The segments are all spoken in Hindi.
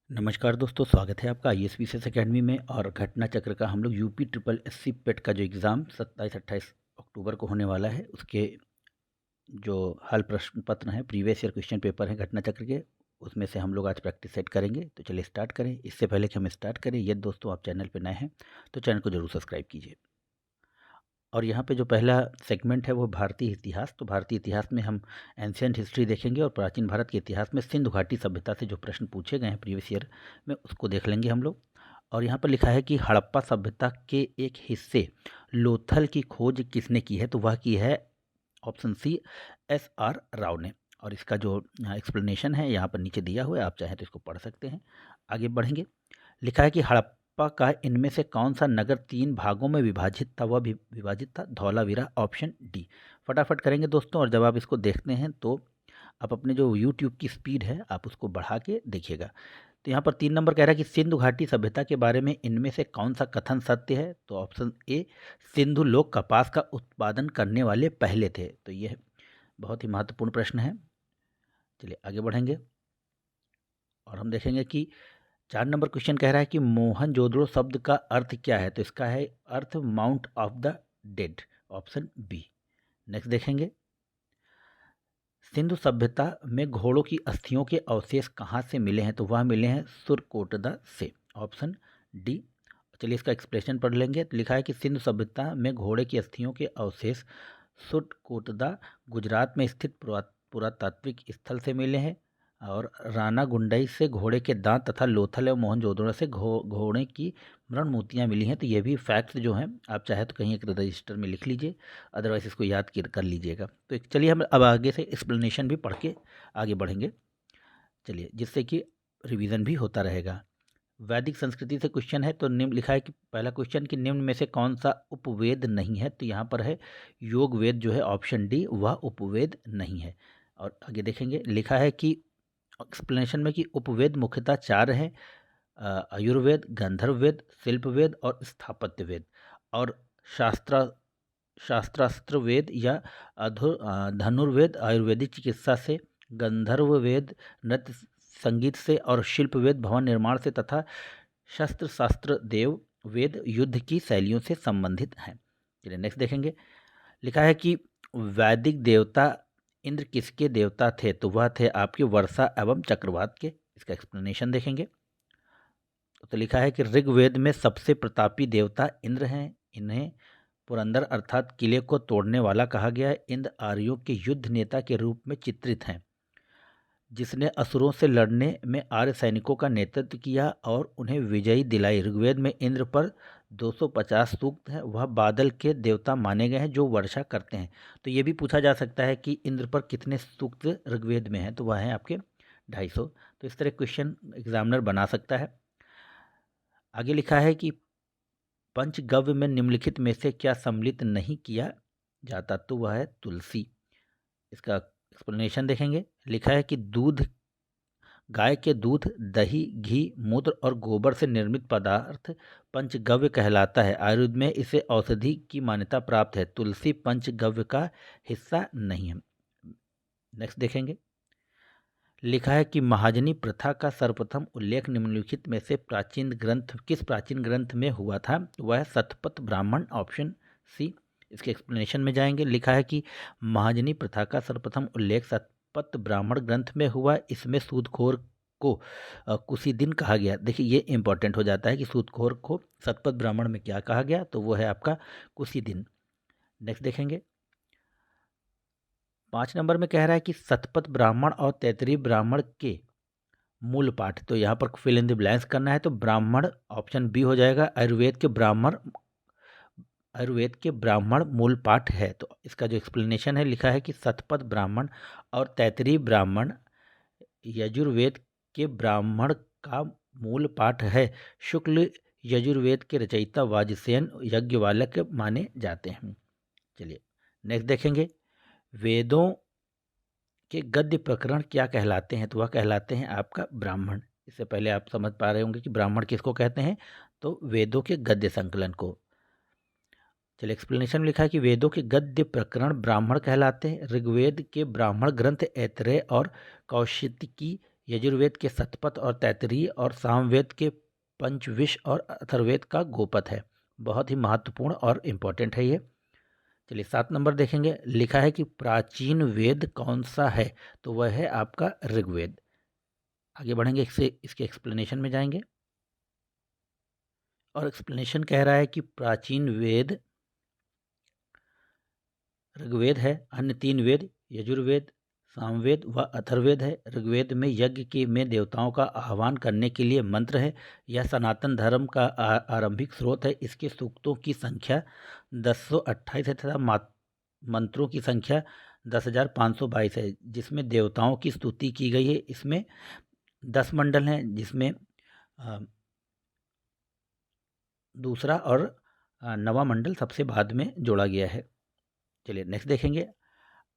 नमस्कार दोस्तों, स्वागत है आपका ISPCS अकेडमी में। और घटना चक्र का हम लोग यूपी ट्रिपल SC पेट का जो एग्ज़ाम 27-28 अक्टूबर को होने वाला है, उसके जो हल प्रश्न पत्र हैं, प्रीवियस ईयर क्वेश्चन पेपर हैं घटना चक्र के, उसमें से हम लोग आज प्रैक्टिस सेट करेंगे। तो चलिए स्टार्ट करें। इससे पहले कि हम स्टार्ट करें, यदि दोस्तों आप चैनल पर नए हैं तो चैनल को जरूर सब्सक्राइब कीजिए। और यहाँ पे जो पहला सेगमेंट है वो भारतीय इतिहास। तो भारतीय इतिहास में हम एंशियंट हिस्ट्री देखेंगे और प्राचीन भारत के इतिहास में सिंधु घाटी सभ्यता से जो प्रश्न पूछे गए हैं प्रीवियस ईयर में, उसको देख लेंगे हम लोग। और यहाँ पर लिखा है कि हड़प्पा सभ्यता के एक हिस्से लोथल की खोज किसने की है? तो वह की है ऑप्शन सी, SR राव ने। और इसका जो एक्सप्लेनेशन है यहाँ पर नीचे दिया हुआ है, आप चाहें तो इसको पढ़ सकते हैं। आगे बढ़ेंगे। लिखा है कि हड़प्पा का इनमें से कौन सा नगर 3 भागों में विभाजित था? वह भी विभाजित था धौलावीरा, ऑप्शन डी। फटाफट करेंगे दोस्तों। और जब आप इसको देखते हैं तो आप अपने जो यूट्यूब की स्पीड है आप उसको बढ़ा के देखिएगा। तो यहाँ पर 3 नंबर कह रहा है कि सिंधु घाटी सभ्यता के बारे में इनमें से कौन सा कथन सत्य है? तो ऑप्शन ए, सिंधु लोग कपास का उत्पादन करने वाले पहले थे। तो यह बहुत ही महत्वपूर्ण प्रश्न है। चलिए आगे बढ़ेंगे और हम देखेंगे कि 4 नंबर क्वेश्चन कह रहा है कि मोहनजोदड़ो शब्द का अर्थ क्या है? तो इसका है अर्थ mount of the dead, option b. Next देखेंगे। सिंधु सभ्यता में घोड़ों की अस्थियों के अवशेष कहाँ से मिले हैं? तो वह मिले हैं सुरकोटदा से, ऑप्शन डी। चलिए इसका एक्सप्लेनेशन पढ़ लेंगे। तो लिखा है कि सिंधु सभ्यता में घोड़े की अस्थियों के अवशेष सुरकोटदा गुजरात में स्थित पुरातात्विक स्थल से मिले हैं। और राना गुंडई से घोड़े के दांत तथा लोथल एवं मोहनजोदड़ो से घोड़े की मृण मूर्तियाँ मिली हैं। तो ये भी फैक्ट्स जो हैं आप चाहे तो कहीं एक रजिस्टर में लिख लीजिए, अदरवाइज इसको याद कर लीजिएगा। तो चलिए हम अब आगे से एक्सप्लेनेशन भी पढ़ के आगे बढ़ेंगे। चलिए, जिससे कि रिवीजन भी होता रहेगा। वैदिक संस्कृति से क्वेश्चन है। तो निम्न लिखा है कि पहला क्वेश्चन कि निम्न में से कौन सा उपवेद नहीं है? तो यहाँ पर है योग वेद जो है, ऑप्शन डी, वह उपवेद नहीं है। और आगे देखेंगे। लिखा है कि एक्सप्लेनेशन में कि उपवेद मुख्यतः 4 हैं, आयुर्वेद, गंधर्व वेद, शिल्प वेद और स्थापत्य वेद। और शास्त्र शास्त्रास्त्र वेद या धनुर्वेद आयुर्वेदिक चिकित्सा से, गंधर्व वेद नृत्य संगीत से, और शिल्प वेद भवन निर्माण से, तथा शस्त्र शास्त्र देव वेद युद्ध की शैलियों से संबंधित हैं। चलिए नेक्स्ट देखेंगे। लिखा है कि वैदिक देवता इंद्र किसके देवता थे? तो वह थे आपके वर्षा एवं चक्रवात के। इसका एक्सप्लेनेशन देखेंगे। तो लिखा है कि ऋग्वेद में सबसे प्रतापी देवता इंद्र हैं। इन्हें पुरंदर अर्थात किले को तोड़ने वाला कहा गया है। इंद्र आर्यों के युद्ध नेता के रूप में चित्रित हैं, जिसने असुरों से लड़ने में आर्य सैनिकों का नेतृत्व किया और उन्हें विजयी दिलाई। ऋग्वेद में इंद्र पर 250 सूक्त हैं। वह बादल के देवता माने गए हैं जो वर्षा करते हैं। तो ये भी पूछा जा सकता है कि इंद्र पर कितने सूक्त ऋग्वेद में हैं? तो वह हैं आपके 250। तो इस तरह क्वेश्चन एग्जामिनर बना सकता है। आगे लिखा है कि पंचगव्य में निम्नलिखित में से क्या सम्मिलित नहीं किया जाता? तो वह है तुलसी। इसका एक्सप्लेनेशन देखेंगे। लिखा है कि दूध, गाय के दूध, दही, घी, मूत्र और गोबर से निर्मित पदार्थ पंचगव्य कहलाता है। आयुर्वेद में इसे औषधि की मान्यता प्राप्त है। तुलसी पंचगव्य का हिस्सा नहीं है। नेक्स्ट देखेंगे। लिखा है कि महाजनी प्रथा का सर्वप्रथम उल्लेख निम्नलिखित में से किस प्राचीन ग्रंथ में हुआ था? वह शतपथ ब्राह्मण, ऑप्शन सी। इसके एक्सप्लेनेशन में जाएंगे। लिखा है कि महाजनी प्रथा का सर्वप्रथम उल्लेख शतपथ ब्राह्मण ग्रंथ में हुआ। इसमें सूदखोर को कुसीदिन कहा गया। देखिए ये इंपॉर्टेंट हो जाता है कि सूदखोर को शतपथ ब्राह्मण में क्या कहा गया? तो वो है आपका कुसीदिन। नेक्स्ट देखेंगे। 5 नंबर में कह रहा है कि शतपथ ब्राह्मण और तैतरीय ब्राह्मण के मूल पाठ। तो यहाँ पर फिल इन द ब्लैंक्स करना है। तो ब्राह्मण ऑप्शन बी हो जाएगा। आयुर्वेद के ब्राह्मण मूल पाठ है। तो इसका जो एक्सप्लेनेशन है, लिखा है कि शतपथ ब्राह्मण और तैतरीय ब्राह्मण यजुर्वेद के ब्राह्मण का मूल पाठ है। शुक्ल यजुर्वेद के रचयिता वाजसेन यज्ञवालक माने जाते हैं। चलिए नेक्स्ट देखेंगे। वेदों के गद्य प्रकरण क्या कहलाते हैं? तो वह कहलाते हैं आपका ब्राह्मण। इससे पहले आप समझ पा रहे होंगे कि ब्राह्मण किसको कहते हैं? तो वेदों के गद्य संकलन को। चलिए एक्सप्लेनेशन में लिखा है कि वेदों के गद्य प्रकरण ब्राह्मण कहलाते हैं। ऋग्वेद के ब्राह्मण ग्रंथ ऐतरेय और कौशिकी यजुर्वेद के शतपथ और तैत्तिरीय और सामवेद के पंचविश और अथर्ववेद का गोपथ है। बहुत ही महत्वपूर्ण और इम्पोर्टेंट है ये। चलिए 7 नंबर देखेंगे। लिखा है कि प्राचीन वेद कौन सा है, तो वह है आपका ऋग्वेद। आगे बढ़ेंगे, इसके एक्सप्लेनेशन में जाएंगे। और एक्सप्लेनेशन कह रहा है कि प्राचीन वेद ऋग्वेद है। अन्य 3 वेद यजुर्वेद, सामवेद व अथर्ववेद है। ऋग्वेद में यज्ञ के में देवताओं का आह्वान करने के लिए मंत्र है। यह सनातन धर्म का आरंभिक स्रोत है। इसके सूक्तों की संख्या 1028 है तथा मंत्रों की संख्या 10,522 है, जिसमें देवताओं की स्तुति की गई है। इसमें 10 मंडल हैं, जिसमें दूसरा और 9वां मंडल सबसे बाद में जोड़ा गया है। चलिए नेक्स्ट देखेंगे।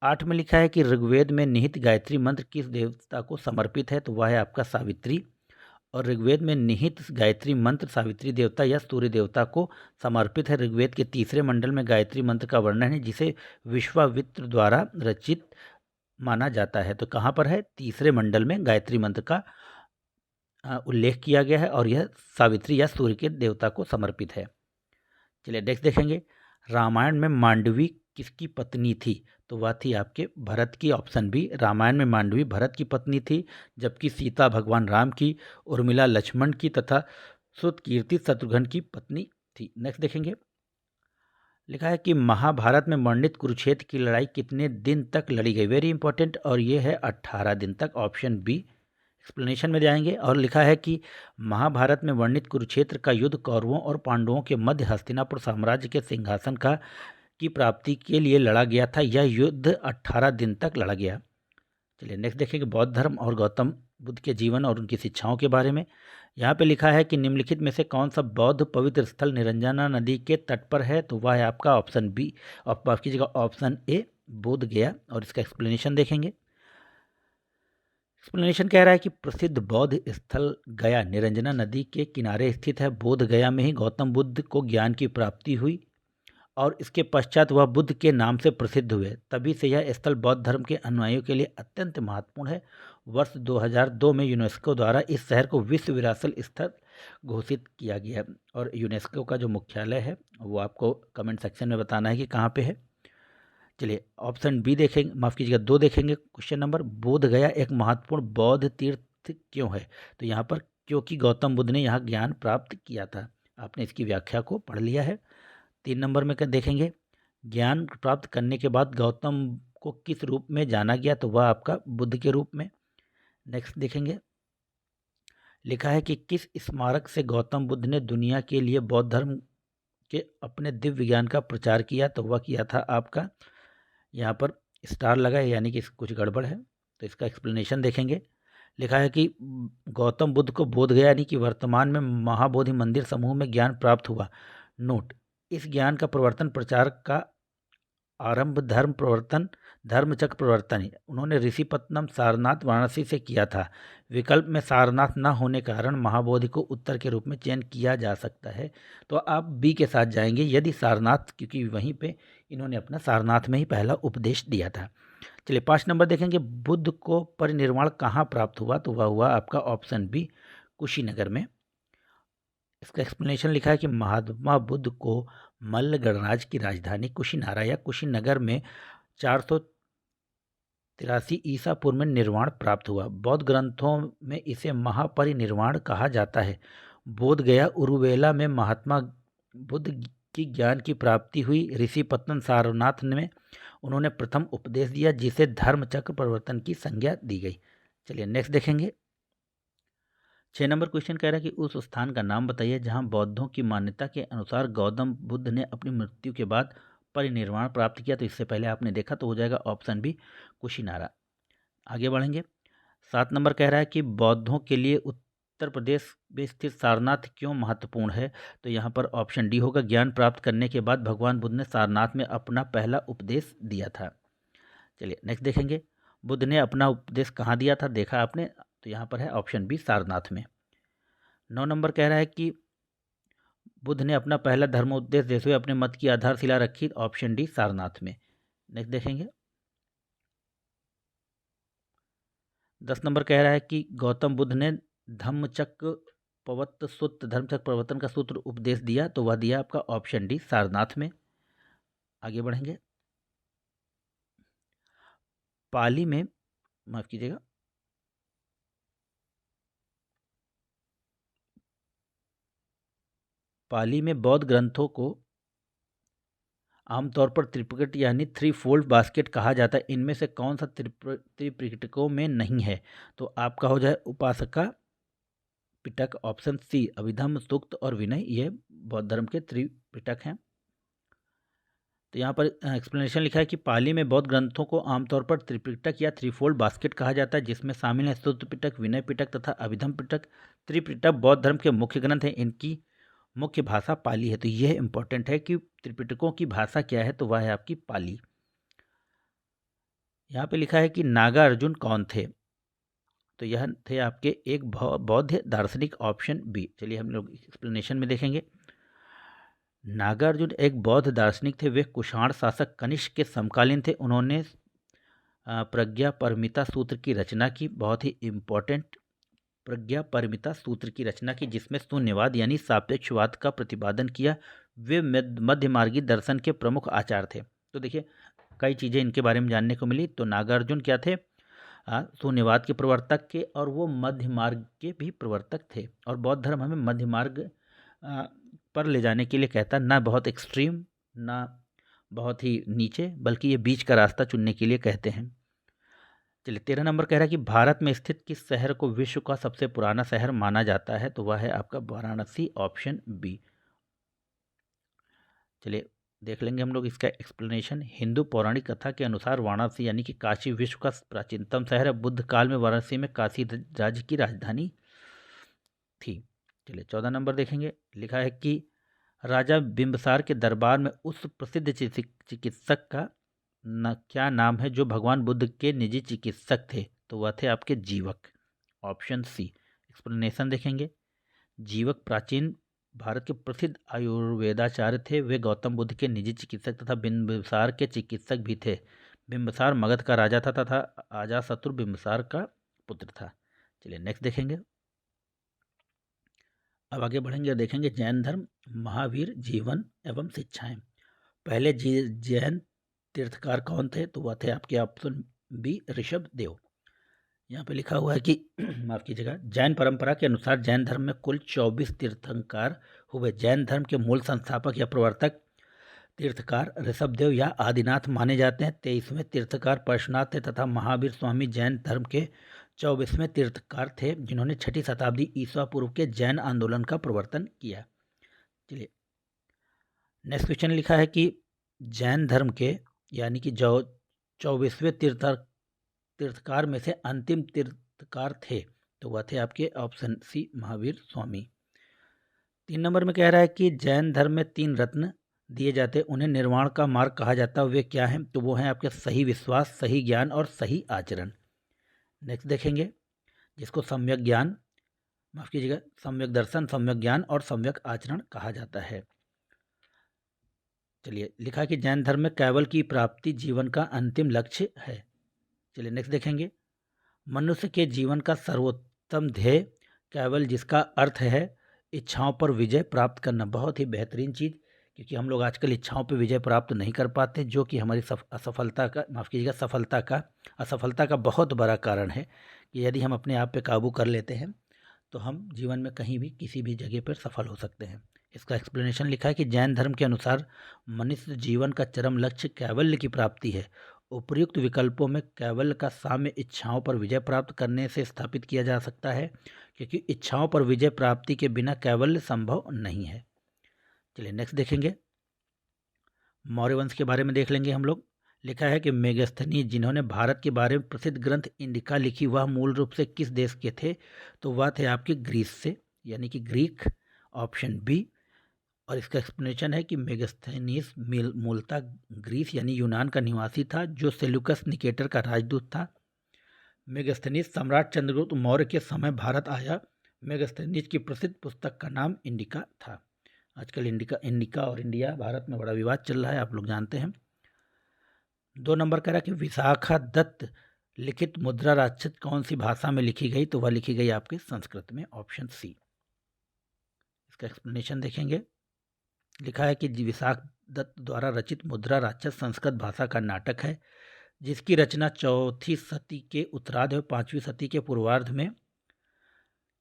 8 में लिखा है कि ऋग्वेद में निहित गायत्री मंत्र किस देवता को समर्पित है, तो वह है आपका सावित्री। और ऋग्वेद में निहित गायत्री मंत्र सावित्री देवता या सूर्य देवता को समर्पित है। ऋग्वेद के 3रे मंडल में गायत्री मंत्र का वर्णन है, जिसे विश्वामित्र द्वारा रचित माना जाता है। तो कहाँ पर है? 3रे मंडल में गायत्री मंत्र का उल्लेख किया गया है और यह सावित्री या सूर्य के देवता को समर्पित है। चलिए नेक्स्ट देखेंगे। रामायण में मांडवी किसकी पत्नी थी, तो वह थी आपके भरत की। ऑप्शन बी, रामायण में मांडवी भरत की पत्नी थी, जबकि सीता भगवान राम की, उर्मिला लक्ष्मण की तथा सुतकीर्ति शत्रुघ्न की पत्नी थी। नेक्स्ट देखेंगे। लिखा है कि महाभारत में वर्णित कुरुक्षेत्र की लड़ाई कितने दिन तक लड़ी गई? वेरी इंपॉर्टेंट, और ये है 18 दिन तक। Option B. एक्सप्लेनेशन में जाएंगे। और लिखा है कि महाभारत में वर्णित कुरुक्षेत्र का युद्ध कौरवों और पांडवों के मध्य हस्तिनापुर साम्राज्य के सिंहासन की प्राप्ति के लिए लड़ा गया था। यह युद्ध 18 दिन तक लड़ा गया। चलिए नेक्स्ट देखेंगे। बौद्ध धर्म और गौतम बुद्ध के जीवन और उनकी शिक्षाओं के बारे में। यहाँ पे लिखा है कि निम्नलिखित में से कौन सा बौद्ध पवित्र स्थल निरंजना नदी के तट पर है, तो वह है आपका ऑप्शन बी। माफ कीजिएगा, ऑप्शन ए बोध गया। और इसका एक्सप्लेनेशन देखेंगे। एक्सप्लेनेशन कह रहा है कि प्रसिद्ध बौद्ध स्थल गया निरंजना नदी के किनारे स्थित है। बोध गया में ही गौतम बुद्ध को ज्ञान की प्राप्ति हुई और इसके पश्चात वह बुद्ध के नाम से प्रसिद्ध हुए। तभी से यह स्थल बौद्ध धर्म के अनुयायियों के लिए अत्यंत महत्वपूर्ण है। वर्ष 2002 में यूनेस्को द्वारा इस शहर को विश्व विरासत स्थल घोषित किया गया। और यूनेस्को का जो मुख्यालय है वो आपको कमेंट सेक्शन में बताना है कि कहाँ पे है। चलिए ऑप्शन बी देखेंगे, माफ़ कीजिएगा 2 देखेंगे। क्वेश्चन नंबर, बोध गया एक महत्वपूर्ण बौद्ध तीर्थ क्यों है? तो यहाँ पर क्योंकि गौतम बुद्ध ने यहाँ ज्ञान प्राप्त किया था। आपने इसकी व्याख्या को पढ़ लिया है। 3 नंबर में देखेंगे। ज्ञान प्राप्त करने के बाद गौतम को किस रूप में जाना गया, तो वह आपका बुद्ध के रूप में। नेक्स्ट देखेंगे। लिखा है कि किस स्मारक से गौतम बुद्ध ने दुनिया के लिए बौद्ध धर्म के अपने दिव्य ज्ञान का प्रचार किया, तो वह किया था आपका, यहाँ पर स्टार लगा है यानी कि कुछ गड़बड़ है, तो इसका एक्सप्लेनेशन देखेंगे। लिखा है कि गौतम बुद्ध को बोध गया यानी कि वर्तमान में महाबोधि मंदिर समूह में ज्ञान प्राप्त हुआ। नोट, इस ज्ञान का प्रवर्तन प्रचार का आरंभ धर्मचक्र प्रवर्तन है। उन्होंने ऋषिपत्तनम सारनाथ वाराणसी से किया था। विकल्प में सारनाथ न होने के कारण महाबोधि को उत्तर के रूप में चयन किया जा सकता है, तो आप बी के साथ जाएंगे यदि सारनाथ, क्योंकि वहीं पे इन्होंने अपना सारनाथ में ही पहला उपदेश दिया था। चलिए 5 नंबर देखेंगे। बुद्ध को परिनिर्वाण कहाँ प्राप्त हुआ, तो वह हुआ आपका ऑप्शन बी, कुशीनगर में। इसका एक्सप्लेनेशन लिखा है कि महात्मा बुद्ध को मल्ल गणराज्य की राजधानी कुशीनारा या कुशीनगर में 483 ईसा पूर्व में निर्वाण प्राप्त हुआ। बौद्ध ग्रंथों में इसे महापरिनिर्वाण कहा जाता है। बोध गया उरुवेला में महात्मा बुद्ध की ज्ञान की प्राप्ति हुई। ऋषिपत्तनम सारनाथ में उन्होंने प्रथम उपदेश दिया, जिसे धर्मचक्र परिवर्तन की संज्ञा दी गई। चलिए नेक्स्ट देखेंगे। 6 नंबर क्वेश्चन कह रहा है कि उस स्थान का नाम बताइए जहां बौद्धों की मान्यता के अनुसार गौतम बुद्ध ने अपनी मृत्यु के बाद परिनिर्वाण प्राप्त किया। तो इससे पहले आपने देखा, तो हो जाएगा ऑप्शन बी, कुशीनारा। आगे बढ़ेंगे। 7 नंबर कह रहा है कि बौद्धों के लिए उत्तर प्रदेश में स्थित सारनाथ क्यों महत्वपूर्ण है, तो यहाँ पर ऑप्शन डी होगा। ज्ञान प्राप्त करने के बाद भगवान बुद्ध ने सारनाथ में अपना पहला उपदेश दिया था। चलिए नेक्स्ट देखेंगे। बुद्ध ने अपना उपदेश कहाँ दिया था, देखा आपने, तो यहाँ पर है ऑप्शन बी, सारनाथ में। 9 नंबर कह रहा है कि बुद्ध ने अपना पहला धर्मोपदेश देते हुए अपने मत की आधारशिला रखी। ऑप्शन डी, सारनाथ में। नेक्स्ट देखेंगे। 10 नंबर कह रहा है कि गौतम बुद्ध ने धम्मचक्र प्रवर्तन सूत्र धर्मचक्र प्रवर्तन का सूत्र उपदेश दिया, तो वह दिया आपका ऑप्शन डी सारनाथ में। आगे बढ़ेंगे। पाली में, माफ कीजिएगा, पाली में बौद्ध ग्रंथों को आमतौर पर त्रिपिटक यानी थ्री फोल्ड बास्केट कहा जाता है। इनमें से कौन सा त्रिपिटकों में नहीं है? तो आपका हो जाए उपासका पिटक, ऑप्शन सी अभिधम्म, सूक्त और विनय, ये बौद्ध धर्म के त्रिपिटक हैं। तो यहाँ पर एक्सप्लेनेशन लिखा है कि पाली में बौद्ध ग्रंथों को आमतौर पर त्रिपिटक या थ्रीफोल्ड बास्केट कहा जाता है, जिसमें शामिल है शुद्ध पिटक, विनय पिटक तथा अभिधम पिटक। त्रिपिटक बौद्ध धर्म के मुख्य ग्रंथ हैं, इनकी मुख्य भाषा पाली है। तो यह इंपॉर्टेंट है कि त्रिपिटकों की भाषा क्या है, तो वह है आपकी पाली। यहाँ पे लिखा है कि नागा अर्जुन कौन थे? तो यह थे आपके एक बौद्ध दार्शनिक, ऑप्शन बी। चलिए हम लोग एक्सप्लेनेशन में देखेंगे। नागार्जुन एक बौद्ध दार्शनिक थे। वे कुषाण शासक कनिष्क के समकालीन थे। उन्होंने प्रज्ञा परमिता सूत्र की रचना की, बहुत ही इम्पोर्टेंट, प्रज्ञा परमिता सूत्र की रचना की, जिसमें शून्यवाद यानी सापेक्षवाद का प्रतिपादन किया। वे मध्यमार्गी दर्शन के प्रमुख आचार्य थे। तो देखिए कई चीज़ें इनके बारे में जानने को मिली। तो नागार्जुन क्या थे? शून्यवाद के प्रवर्तक के, और वो मध्य मार्ग के भी प्रवर्तक थे। और बौद्ध धर्म हमें मध्य मार्ग पर ले जाने के लिए कहता, ना बहुत एक्सट्रीम ना बहुत ही नीचे, बल्कि ये बीच का रास्ता चुनने के लिए कहते हैं। चलिए 13 नंबर कह रहा है कि भारत में स्थित किस शहर को विश्व का सबसे पुराना शहर माना जाता है? तो वह है आपका वाराणसी, ऑप्शन बी। चलिए देख लेंगे हम लोग इसका एक्सप्लेनेशन। हिंदू पौराणिक कथा के अनुसार वाराणसी यानी कि काशी विश्व का प्राचीनतम शहर है। बुद्ध काल में वाराणसी में काशी राज्य की राजधानी थी। चलिए 14 नंबर देखेंगे। लिखा है कि राजा बिंबसार के दरबार में उस प्रसिद्ध चिकित्सक का क्या नाम है जो भगवान बुद्ध के निजी चिकित्सक थे? तो वह थे आपके जीवक, ऑप्शन सी। एक्सप्लेनेशन देखेंगे। जीवक प्राचीन भारत के प्रसिद्ध आयुर्वेदाचार्य थे। वे गौतम बुद्ध के निजी चिकित्सक तथा बिंबसार के चिकित्सक भी थे। बिंबसार मगध का राजा था तथा अजातशत्रु बिंबसार का पुत्र था। चलिए नेक्स्ट देखेंगे। अब आगे बढ़ेंगे और देखेंगे जैन धर्म, महावीर, जीवन एवं शिक्षाएं। पहले जैन तीर्थकार कौन थे? तो वह थे आपके ऑप्शन बी ऋषभ देव। यहाँ पे लिखा हुआ है कि माफ कीजिएगा, जैन परंपरा के अनुसार जैन धर्म में कुल 24 तीर्थंकर हुए। जैन धर्म के मूल संस्थापक या प्रवर्तक तीर्थकार ऋषभदेव या आदिनाथ माने जाते हैं। 23वें तीर्थकार परशुनाथ थे तथा महावीर स्वामी जैन धर्म के 24वें तीर्थकार थे, जिन्होंने 6ठी शताब्दी ईसा पूर्व के जैन आंदोलन का प्रवर्तन किया। चलिए नेक्स्ट क्वेश्चन लिखा है कि जैन धर्म के यानी कि जो 24वें तीर्थकार में से अंतिम तीर्थकार थे, तो वह थे आपके option C Mahavir Swami. 3 number में कह रहा है कि जैन धर्म में 3 रत्न दिए जाते हैं, उन्हें निर्वाण का मार्ग कहा जाता है। वे क्या हैं? तो वो हैं आपके सही विश्वास, सही ज्ञान और सही आचरण। नेक्स्ट देखेंगे जिसको सम्यक ज्ञान, माफ कीजिएगा, सम्यक दर्शन, सम्यक ज्ञान और सम्यक आचरण कहा जाता है। चलिए लिखा है कि जैन धर्म में केवल की प्राप्ति जीवन का अंतिम लक्ष्य है। चलिए नेक्स्ट देखेंगे। मनुष्य के जीवन का सर्वोत्तम ध्येय केवल, जिसका अर्थ है इच्छाओं पर विजय प्राप्त करना। बहुत ही बेहतरीन चीज़, क्योंकि हम लोग आजकल इच्छाओं पर विजय प्राप्त नहीं कर पाते, जो कि हमारी असफलता का, माफ़ कीजिएगा, असफलता का बहुत बड़ा कारण है। कि यदि हम अपने आप पे काबू कर लेते हैं तो हम जीवन में कहीं भी किसी भी जगह पर सफल हो सकते हैं। इसका एक्सप्लेनेशन लिखा है कि जैन धर्म के अनुसार मनुष्य जीवन का चरम लक्ष्य कैवल्य की प्राप्ति है। उपर्युक्त विकल्पों में कैवल्य का साम्य इच्छाओं पर विजय प्राप्त करने से स्थापित किया जा सकता है, क्योंकि इच्छाओं पर विजय प्राप्ति के बिना कैवल्य संभव नहीं है। चलिए नेक्स्ट देखेंगे। मौर्य वंश के बारे में देख लेंगे हम लोग। लिखा है कि मेगस्थनीज, जिन्होंने भारत के बारे में प्रसिद्ध ग्रंथ इंडिका लिखी, वह मूल रूप से किस देश के थे? तो वह थे आपके ग्रीस से, यानी कि ग्रीक, ऑप्शन बी। और इसका एक्सप्लेनेशन है कि मेगस्थनीज मूलतः ग्रीस यानी यूनान का निवासी था, जो सेल्यूकस निकेटर का राजदूत था। मेगस्थनीज सम्राट चंद्रगुप्त मौर्य के समय भारत आया। मेगस्थनीज की प्रसिद्ध पुस्तक का नाम इंडिका था। आजकल इंडिका और इंडिया भारत में बड़ा विवाद चल रहा है, आप लोग जानते हैं। 2 नंबर कह रहा है कि विशाखा दत्त लिखित मुद्रा राक्षस कौन सी भाषा में लिखी गई? तो वह लिखी गई आपके संस्कृत में, ऑप्शन सी। इसका एक्सप्लेनेशन देखेंगे। लिखा है कि विशाख दत्त द्वारा रचित मुद्रा राक्षस संस्कृत भाषा का नाटक है, जिसकी रचना 4वीं सदी के उत्तरार्ध और 5वीं सदी के पूर्वार्ध में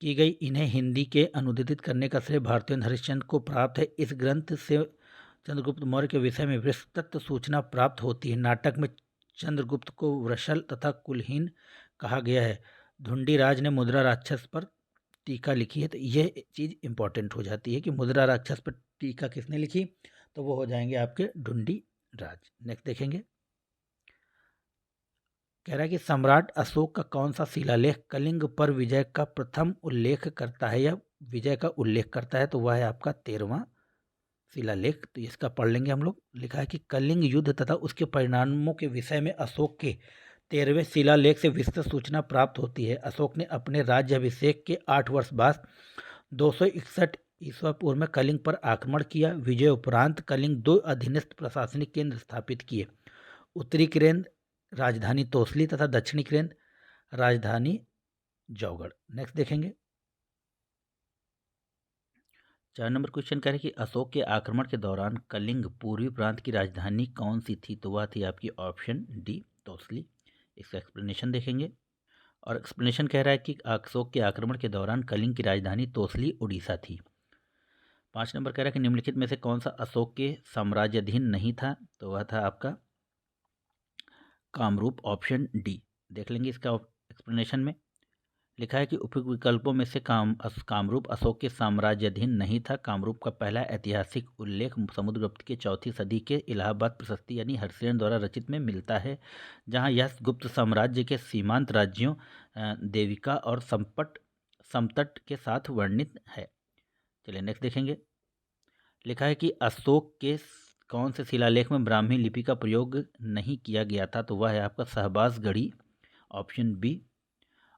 की गई। इन्हें हिंदी के अनुदित करने का श्रेय भारतेंदु हरिश्चंद्र को प्राप्त है। इस ग्रंथ से चंद्रगुप्त मौर्य के विषय में विस्तृत सूचना प्राप्त होती है। नाटक में चंद्रगुप्त को वृषल तथा कुलहीन कहा गया है। धुंडीराज ने मुद्रा राक्षस पर टीका लिखी है। तो यह चीज़ इंपॉर्टेंट हो जाती है कि मुद्रा राक्षस पर टीका किसने लिखी? तो वो हो जाएंगे आपके ढुंडीराज। नेक्स्ट देखेंगे। कह रहा है कि सम्राट अशोक का कौन सा शिलालेख कलिंग पर विजय का प्रथम उल्लेख करता है या विजय का उल्लेख करता है? तो वह है आपका 13वां शिलालेख। तो इसका पढ़ लेंगे हम लोग। लिखा है कि कलिंग युद्ध तथा उसके परिणामों के विषय में अशोक के 13वें शिलालेख से विस्तृत सूचना प्राप्त होती है। अशोक ने अपने राज्याभिषेक के 8 वर्ष बाद 261 ईस्वी पूर्व में कलिंग पर आक्रमण किया। विजय उपरांत कलिंग 2 अधीनस्थ प्रशासनिक केंद्र स्थापित किए। उत्तरी केंद्र राजधानी तोसली तथा दक्षिणी केंद्र राजधानी जौगढ़। नेक्स्ट देखेंगे। 4 नंबर क्वेश्चन कह रहे कि अशोक के आक्रमण के दौरान कलिंग पूर्वी प्रांत की राजधानी कौन सी थी? तो वह थी आपकी ऑप्शन डी, तोसली। इसका एक्सप्लेनेशन देखेंगे। और एक्सप्लेनेशन कह रहा है कि अशोक के आक्रमण के दौरान कलिंग की राजधानी तोसली उड़ीसा थी। 5 नंबर कह रहा है कि निम्नलिखित में से कौन सा अशोक के साम्राज्याधीन नहीं था? तो वह था आपका कामरूप, ऑप्शन डी। देख लेंगे इसका एक्सप्लेनेशन में। लिखा है कि उपयुक्त विकल्पों में से कामरूप अशोक के साम्राज्याधीन नहीं था। कामरूप का पहला ऐतिहासिक उल्लेख समुद्रगुप्त के 4वीं सदी के इलाहाबाद प्रशस्ति यानी हर्षसेन द्वारा रचित में मिलता है, जहां यह गुप्त साम्राज्य के सीमांत राज्यों देविका और समतट के साथ वर्णित है। चलिए नेक्स्ट देखेंगे। लिखा है कि अशोक के कौन से शिलालेख में ब्राह्मी लिपि का प्रयोग नहीं किया गया था? तो वह है आपका सहबासगढ़ी, ऑप्शन बी।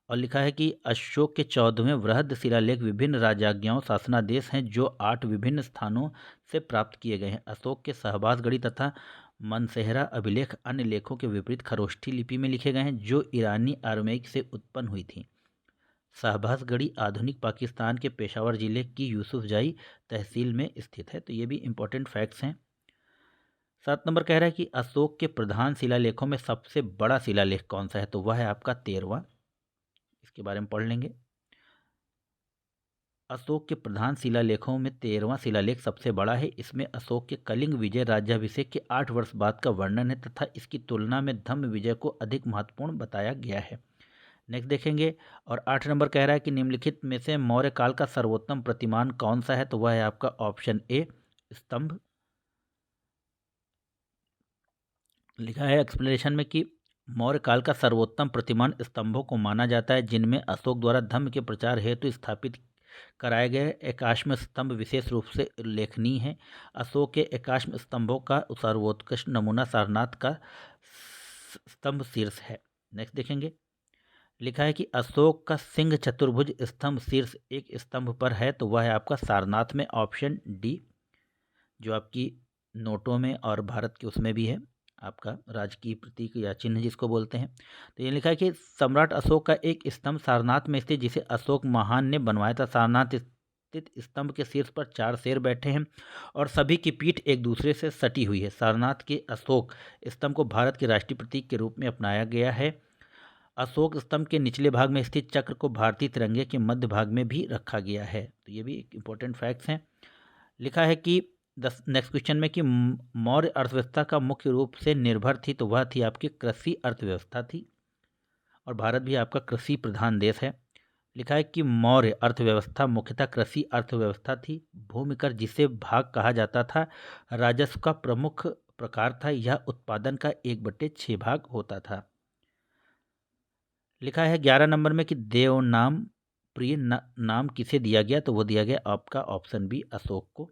और लिखा है कि अशोक के 14वें वृहद शिलालेख विभिन्न राजाज्ञाओं शासनादेश हैं जो 8 विभिन्न स्थानों से प्राप्त किए गए हैं। अशोक के सहबासगढ़ी तथा मनसेहरा अभिलेख अन्य लेखों के विपरीत खरोष्ठी लिपि में लिखे गए हैं जो ईरानी आरमेइक से उत्पन्न हुई थी। सहबासगढ़ी आधुनिक पाकिस्तान के पेशावर जिले की यूसुफजाई तहसील में स्थित है। तो ये भी इंपॉर्टेंट फैक्ट्स हैं। 7 नंबर कह रहा है कि अशोक के प्रधान शिलालेखों में सबसे बड़ा शिलालेख कौन सा है? तो वह है आपका 13वां। इसके बारे में पढ़ लेंगे। अशोक के प्रधान शिलालेखों में 13वां शिलालेख सबसे बड़ा है। इसमें अशोक के कलिंग विजय राज्याभिषेक के 8 वर्ष बाद का वर्णन है तथा इसकी तुलना में धम्म विजय को अधिक महत्वपूर्ण बताया गया है। नेक्स्ट देखेंगे। और 8 नंबर कह रहा है कि निम्नलिखित में से मौर्य काल का सर्वोत्तम प्रतिमान कौन सा है? तो वह है आपका ऑप्शन ए, स्तंभ। लिखा है एक्सप्लेनेशन में कि मौर्य काल का सर्वोत्तम प्रतिमान स्तंभों को माना जाता है जिनमें अशोक द्वारा धम्म के प्रचार हेतु स्थापित कराए गए एकाश्म स्तंभ विशेष रूप से उल्लेखनीय है। अशोक के एकाश्म स्तंभों का सर्वोत्कृष्ट नमूना सारनाथ का स्तंभ शीर्ष है। नेक्स्ट देखेंगे। लिखा है कि अशोक का सिंह चतुर्भुज स्तंभ शीर्ष एक स्तंभ पर है। तो वह है आपका सारनाथ में, ऑप्शन डी, जो आपकी नोटों में और भारत के उसमें भी है, आपका राजकीय प्रतीक या चिन्ह जिसको बोलते हैं। तो ये लिखा है कि सम्राट अशोक का एक स्तंभ सारनाथ में स्थित जिसे अशोक महान ने बनवाया था। सारनाथ स्थित स्तंभ के शीर्ष पर 4 शेर बैठे हैं और सभी की पीठ एक दूसरे से सटी हुई है। सारनाथ के अशोक स्तंभ को भारत के राष्ट्रीय प्रतीक के रूप में अपनाया गया है। अशोक स्तंभ के निचले भाग में स्थित चक्र को भारतीय तिरंगे के मध्य भाग में भी रखा गया है। तो ये भी एक इम्पोर्टेंट फैक्ट्स हैं। लिखा है कि नेक्स्ट क्वेश्चन में कि मौर्य अर्थव्यवस्था का मुख्य रूप से निर्भर थी। तो वह थी आपकी कृषि अर्थव्यवस्था थी और भारत भी आपका कृषि प्रधान देश है। लिखा है कि मौर्य अर्थव्यवस्था मुख्यतः कृषि अर्थव्यवस्था थी। भूमिकर जिसे भाग कहा जाता था राजस्व का प्रमुख प्रकार था। यह उत्पादन का 1/6 भाग होता था। लिखा है 11 नंबर में कि देवनाम प्रिय नाम किसे दिया गया? तो वो दिया गया आपका ऑप्शन बी, अशोक को।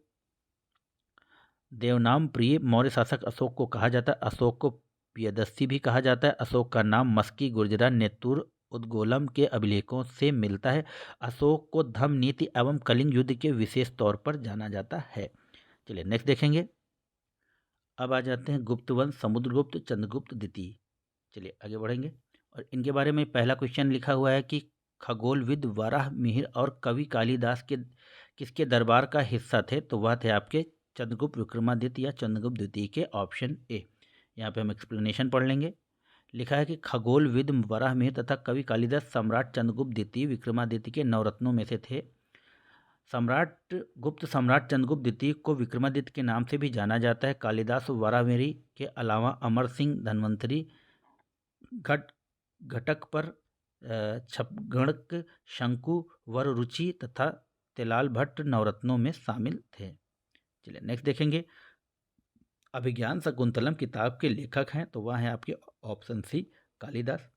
देवनाम प्रिय मौर्य शासक अशोक को कहा जाता है। अशोक को प्रियदर्शी भी कहा जाता है। अशोक का नाम मस्की, गुर्जरा, नेतुर, उद्गोलम के अभिलेखों से मिलता है। अशोक को धम्म नीति एवं कलिंग युद्ध के विशेष तौर पर जाना जाता है। चलिए नेक्स्ट देखेंगे। अब आ जाते हैं गुप्त वंश, समुद्रगुप्त, चंद्रगुप्त द्वितीय। चलिए आगे बढ़ेंगे। और इनके बारे में पहला क्वेश्चन लिखा हुआ है कि खगोलविद वराह मिहिर और कवि कालिदास के किसके दरबार का हिस्सा थे, तो वह थे आपके चंद्रगुप्त विक्रमादित्य या चंद्रगुप्त द्वितीय के, ऑप्शन ए। यहाँ पे हम एक्सप्लेनेशन पढ़ लेंगे। लिखा है कि खगोलविद वराह मिहिर तथा कवि कालिदास सम्राट चंद्रगुप्त द्वितीय विक्रमादित्य के नवरत्नों में से थे। सम्राट चंद्रगुप्त द्वितीय को विक्रमादित्य के नाम से भी जाना जाता है। कालिदास वराहमिहिर के अलावा अमर सिंह, धन्वंतरी, घटक पर, छपगणक, शंकु, वररुचि तथा तेलाल भट्ट नवरत्नों में शामिल थे। चलिए नेक्स्ट देखेंगे। अभिज्ञान शकुंतलम किताब के लेखक हैं, तो वह है आपके ऑप्शन सी, कालिदास।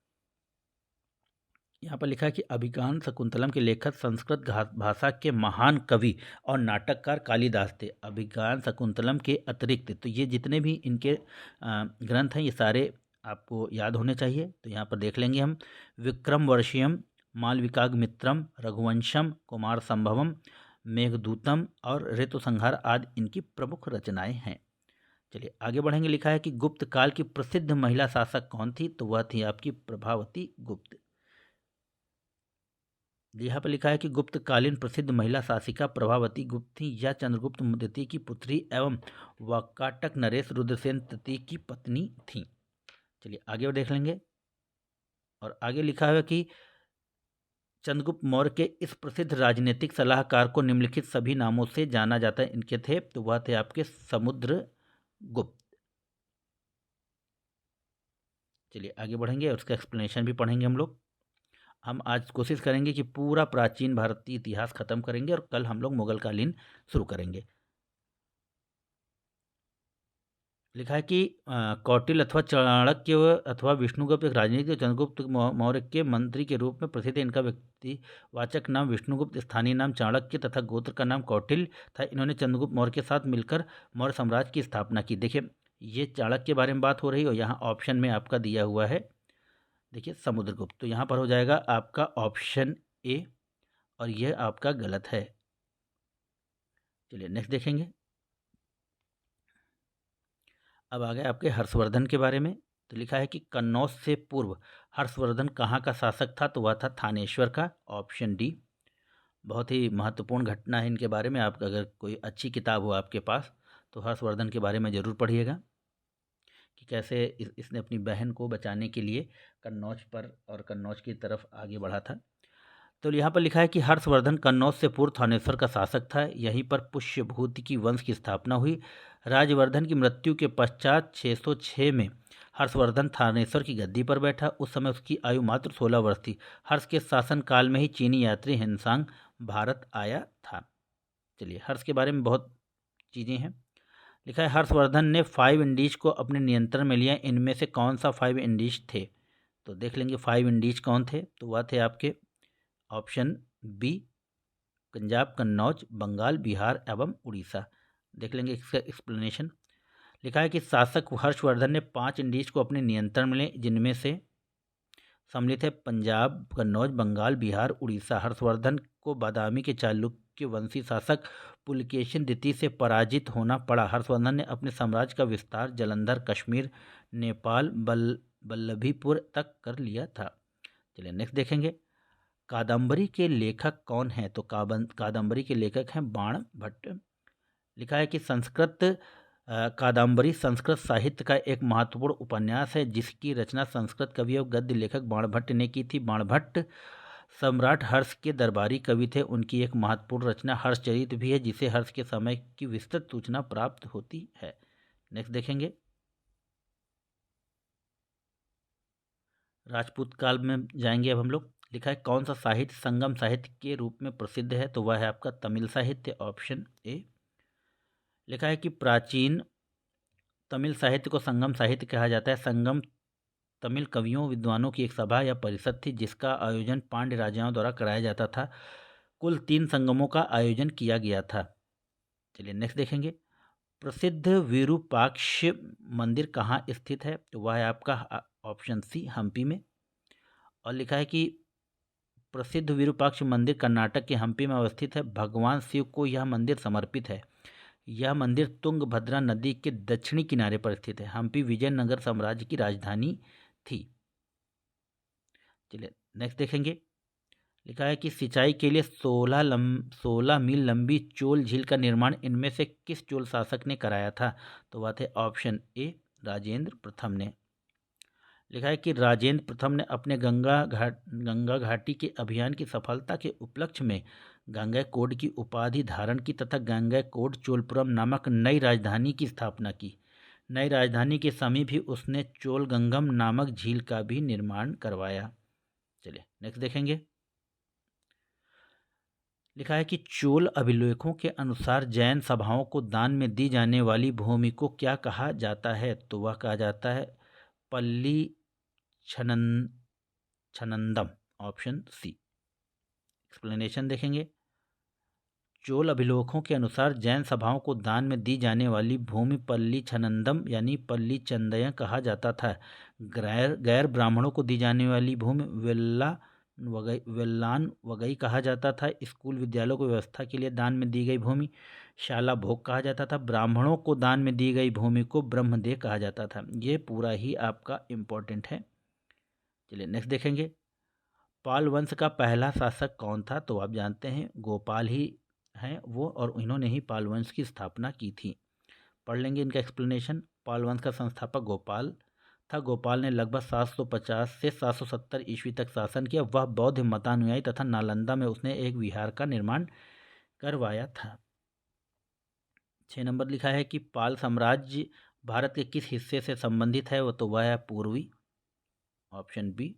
यहाँ पर लिखा है कि अभिज्ञान शकुंतलम के लेखक संस्कृत भाषा के महान कवि और नाटककार कालिदास थे। अभिज्ञान शकुंतलम के अतिरिक्त तो ये जितने भी इनके ग्रंथ हैं ये सारे आपको याद होने चाहिए। तो यहाँ पर देख लेंगे हम। विक्रमवर्षीयम, मालविकाग्निमित्रम, रघुवंशम, कुमार संभवम, मेघदूतम और ऋतुसंहार आदि इनकी प्रमुख रचनाएं हैं। चलिए आगे बढ़ेंगे। लिखा है कि गुप्त काल की प्रसिद्ध महिला शासक कौन थी, तो वह थी आपकी प्रभावती गुप्त। यहाँ पर लिखा है कि गुप्तकालीन प्रसिद्ध महिला शासिका प्रभावती गुप्त थी। यह चंद्रगुप्त द्वितीय की पुत्री एवं वाकाटक नरेश रुद्रसेन तृतीय की पत्नी थी। चलिए आगे देख लेंगे। और आगे लिखा है कि चंद्रगुप्त मौर्य के इस प्रसिद्ध राजनीतिक सलाहकार को निम्नलिखित सभी नामों से जाना जाता है। इनके थे, तो वह थे आपके समुद्रगुप्त। चलिए आगे बढ़ेंगे और उसका एक्सप्लेनेशन भी पढ़ेंगे हम लोग। हम आज कोशिश करेंगे कि पूरा प्राचीन भारतीय इतिहास खत्म करेंगे और कल हम लोग मुगलकालीन शुरू करेंगे। लिखा है कि कौटिल्य अथवा चाणक्य अथवा विष्णुगुप्त एक राजनीतिक चंद्रगुप्त मौर्य के मंत्री के रूप में प्रसिद्ध। इनका व्यक्तिवाचक नाम विष्णुगुप्त, स्थानीय नाम चाणक्य तथा गोत्र का नाम कौटिल्य था। इन्होंने चंद्रगुप्त मौर्य के साथ मिलकर मौर्य साम्राज्य की स्थापना की। देखिए ये चाणक्य के बारे में बात हो रही है और यहाँ ऑप्शन में आपका दिया हुआ है, देखिए समुद्रगुप्त। तो यहाँ पर हो जाएगा आपका ऑप्शन ए और यह आपका गलत है। चलिए नेक्स्ट देखेंगे। अब आ गए आपके हर्षवर्धन के बारे में। तो लिखा है कि कन्नौज से पूर्व हर्षवर्धन कहाँ का शासक था, तो वह था थानेश्वर का, ऑप्शन डी। बहुत ही महत्वपूर्ण घटना है इनके बारे में। आप अगर कोई अच्छी किताब हो आपके पास तो हर्षवर्धन के बारे में ज़रूर पढ़िएगा कि कैसे इसने अपनी बहन को बचाने के लिए कन्नौज पर और कन्नौज की तरफ आगे बढ़ा था। तो यहाँ पर लिखा है कि हर्षवर्धन कन्नौज से पूर्व थानेश्वर का शासक था। यहीं पर पुष्यभूति की वंश की स्थापना हुई। राजवर्धन की मृत्यु के पश्चात 606 में हर्षवर्धन थानेश्वर की गद्दी पर बैठा। उस समय उसकी आयु मात्र 16 वर्ष थी। हर्ष के शासन काल में ही चीनी यात्री हिनसांग भारत आया था। चलिए हर्ष के बारे में बहुत चीज़ें हैं। लिखा है हर्षवर्धन ने 5 इंडीज को अपने नियंत्रण में लिया। इनमें से कौन सा 5 इंडीज थे, तो देख लेंगे 5 इंडीज कौन थे। तो वह थे आपके ऑप्शन बी, पंजाब, कन्नौज, बंगाल, बिहार एवं उड़ीसा। देख लेंगे इसका एक्सप्लेनेशन। लिखा है कि शासक हर्षवर्धन ने 5 इंडीज को अपने नियंत्रण में लिए, जिनमें से सम्मिलित है पंजाब, कन्नौज, बंगाल, बिहार, उड़ीसा। हर्षवर्धन को बादामी के चालुक्य वंशी शासक पुलकेशिन द्वितीय से पराजित होना पड़ा। हर्षवर्धन ने अपने साम्राज्य का विस्तार जालंधर, कश्मीर, नेपाल, बल्लभीपुर तक कर लिया था। चलिए नेक्स्ट देखेंगे। कादम्बरी के लेखक कौन हैं, तो कादम्बरी के लेखक हैं बाणभट्ट। लिखा है कि कादम्बरी संस्कृत साहित्य का एक महत्वपूर्ण उपन्यास है जिसकी रचना संस्कृत कवि और गद्य लेखक बाणभट्ट ने की थी। बाणभट्ट सम्राट हर्ष के दरबारी कवि थे। उनकी एक महत्वपूर्ण रचना हर्षचरित भी है, जिसे हर्ष के समय की विस्तृत सूचना प्राप्त होती है। नेक्स्ट देखेंगे। राजपूत काल में जाएंगे अब हम लोग। लिखा है कौन सा साहित्य संगम साहित्य के रूप में प्रसिद्ध है, तो वह है आपका तमिल साहित्य, ऑप्शन ए। लिखा है कि प्राचीन तमिल साहित्य को संगम साहित्य कहा जाता है। संगम तमिल कवियों विद्वानों की एक सभा या परिषद थी जिसका आयोजन पांड्य राजाओं द्वारा कराया जाता था। कुल 3 संगमों का आयोजन किया गया था। चलिए नेक्स्ट देखेंगे। प्रसिद्ध विरूपाक्ष मंदिर कहाँ स्थित है, तो वह है आपका ऑप्शन सी, हम्पी में। और लिखा है कि प्रसिद्ध विरूपाक्ष मंदिर कर्नाटक के हम्पी में अवस्थित है। भगवान शिव को यह मंदिर समर्पित है। यह मंदिर तुंगभद्रा नदी के दक्षिणी किनारे पर स्थित है। हम्पी विजयनगर साम्राज्य की राजधानी थी। चलिए नेक्स्ट देखेंगे। लिखा है कि सिंचाई के लिए 16 मील लंबी चोल झील का निर्माण इनमें से किस चोल शासक ने कराया था? तो वह थे ऑप्शन ए राजेंद्र प्रथम ने। लिखा है कि राजेंद्र प्रथम ने अपने गंगा घाटी के अभियान की सफलता के उपलक्ष्य में गंगैकोंड की उपाधि धारण की तथा गंगैकोंड चोलपुरम नामक नई राजधानी की स्थापना की। नई राजधानी के समीप ही उसने चोलगंगम नामक झील का भी निर्माण करवाया। चलिए नेक्स्ट देखेंगे। लिखा है कि चोल अभिलेखों के अनुसार जैन सभाओं को दान में दी जाने वाली भूमि को क्या कहा जाता है? तो वह कहा जाता है पल्ली छनंदम, ऑप्शन सी। एक्सप्लेनेशन देखेंगे। चोल अभिलेखों के अनुसार जैन सभाओं को दान में दी जाने वाली भूमि पल्ली छनंदम यानी पल्ली चंदय कहा जाता था। गैर ब्राह्मणों को दी जाने वाली भूमि वेल्लान वगई कहा जाता था। स्कूल विद्यालयों को व्यवस्था के लिए दान में दी गई भूमि शाला भोग कहा जाता था। ब्राह्मणों को दान में दी गई भूमि को ब्रह्मदेह कहा जाता था। ये पूरा ही आपका इम्पोर्टेंट है। चलिए नेक्स्ट देखेंगे। पाल वंश का पहला शासक कौन था? तो आप जानते हैं गोपाल ही हैं वो, और इन्होंने ही पाल वंश की स्थापना की थी। पढ़ लेंगे इनका एक्सप्लेनेशन। पाल वंश का संस्थापक गोपाल था। गोपाल ने लगभग 750 से 770 ईस्वी तक शासन किया। वह बौद्ध मतानुयायी तथा नालंदा में उसने एक विहार का निर्माण करवाया था। 6 नंबर लिखा है कि पाल साम्राज्य भारत के किस हिस्से से संबंधित है? वो तो वह है पूर्वी, ऑप्शन बी।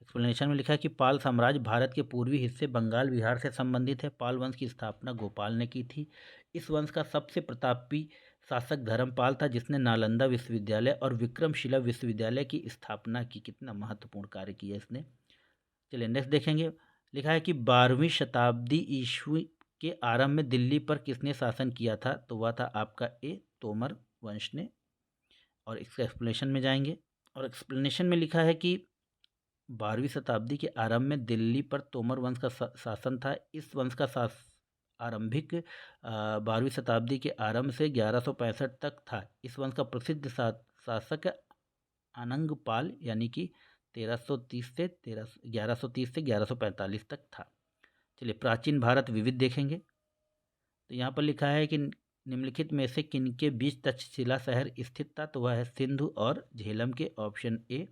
एक्सप्लेनेशन में लिखा है कि पाल साम्राज्य भारत के पूर्वी हिस्से बंगाल विहार से संबंधित है। पाल वंश की स्थापना गोपाल ने की थी। इस वंश का सबसे प्रतापी शासक धर्मपाल था, जिसने नालंदा विश्वविद्यालय और विक्रमशिला विश्वविद्यालय की स्थापना की। कितना महत्वपूर्ण कार्य किया इसने। चलिए नेक्स्ट देखेंगे। लिखा है कि 12वीं शताब्दी ईस्वी के आरंभ में दिल्ली पर किसने शासन किया था? तो वह था आपका ए तोमर वंश ने। और इसका एक्सप्लेनेशन में जाएंगे। और एक्सप्लेनेशन में लिखा है कि 12वीं शताब्दी के आरंभ में दिल्ली पर तोमर वंश का शासन था। इस वंश का आरंभिक 12वीं शताब्दी के आरंभ से 1165 तक था। इस वंश का प्रसिद्ध शासक अनंगपाल यानी कि 1130 से 1145 तक था। चलिए प्राचीन भारत विविध देखेंगे। तो यहाँ पर लिखा है कि निम्नलिखित में से किनके बीच तक्षशिला शहर स्थित था? तो वह है सिंधु और झेलम के, ऑप्शन ए।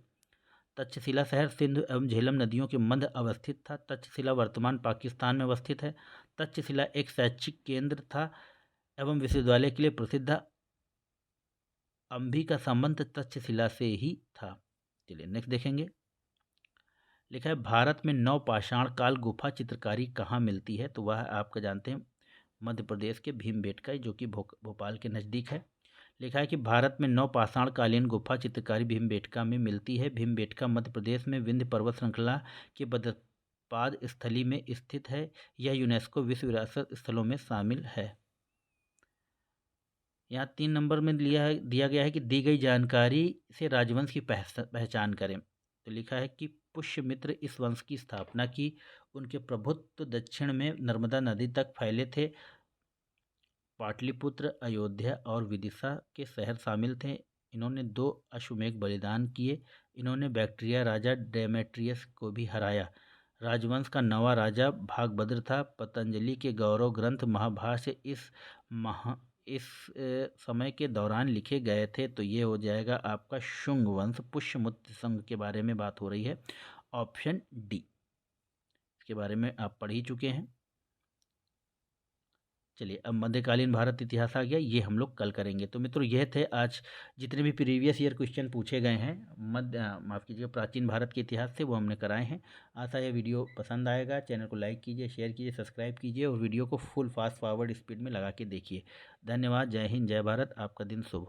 तक्षशिला शहर सिंधु एवं झेलम नदियों के मध्य अवस्थित था। तक्षशिला वर्तमान पाकिस्तान में अवस्थित है। तक्षशिला एक शैक्षिक केंद्र था एवं विश्वविद्यालय के लिए प्रसिद्ध। अंबी का संबंध तक्षशिला से ही था। चलिए नेक्स्ट देखेंगे। लिखा है भारत में नवपाषाण काल गुफा चित्रकारी कहाँ मिलती है? तो वह आपका जानते हैं मध्य प्रदेश के भीमबेटका, जो कि भोपाल के नज़दीक है। लिखा है कि भारत में नवपाषाण कालीन गुफा चित्रकारी भीमबेटका में मिलती है। भीमबेटका मध्य प्रदेश में विंध्य पर्वत श्रृंखला के पदपाद स्थली में स्थित है। यह यूनेस्को विश्व विरासत स्थलों में शामिल है। यहाँ 3 नंबर में दिया गया है कि दी गई जानकारी से राजवंश की पहचान करें। तो लिखा है कि पुष्यमित्र इस वंश की स्थापना की। उनके प्रभुत्व दक्षिण में नर्मदा नदी तक फैले थे। पाटलिपुत्र, अयोध्या और विदिशा के शहर शामिल थे। इन्होंने 2 अश्वमेध बलिदान किए। इन्होंने बैक्ट्रिया राजा डेमेट्रियस को भी हराया। राजवंश का 9वां राजा भागभद्र था। पतंजलि के गौरव ग्रंथ महाभाष्य इस समय के दौरान लिखे गए थे। तो ये हो जाएगा आपका शुंग वंश। पुष्यमित्र संघ के बारे में बात हो रही है, ऑप्शन डी। इसके बारे में आप पढ़ ही चुके हैं। चलिए अब मध्यकालीन भारत इतिहास आ गया, ये हम लोग कल करेंगे। तो मित्रों यह थे आज जितने भी प्रीवियस ईयर क्वेश्चन पूछे गए हैं माफ़ कीजिए प्राचीन भारत के इतिहास से, वो हमने कराए हैं। आशा है वीडियो पसंद आएगा। चैनल को लाइक कीजिए, शेयर कीजिए, सब्सक्राइब कीजिए और वीडियो को फुल फास्ट फॉरवर्ड स्पीड में लगा के देखिए। धन्यवाद। जय हिंद, जय भारत। आपका दिन शुभ।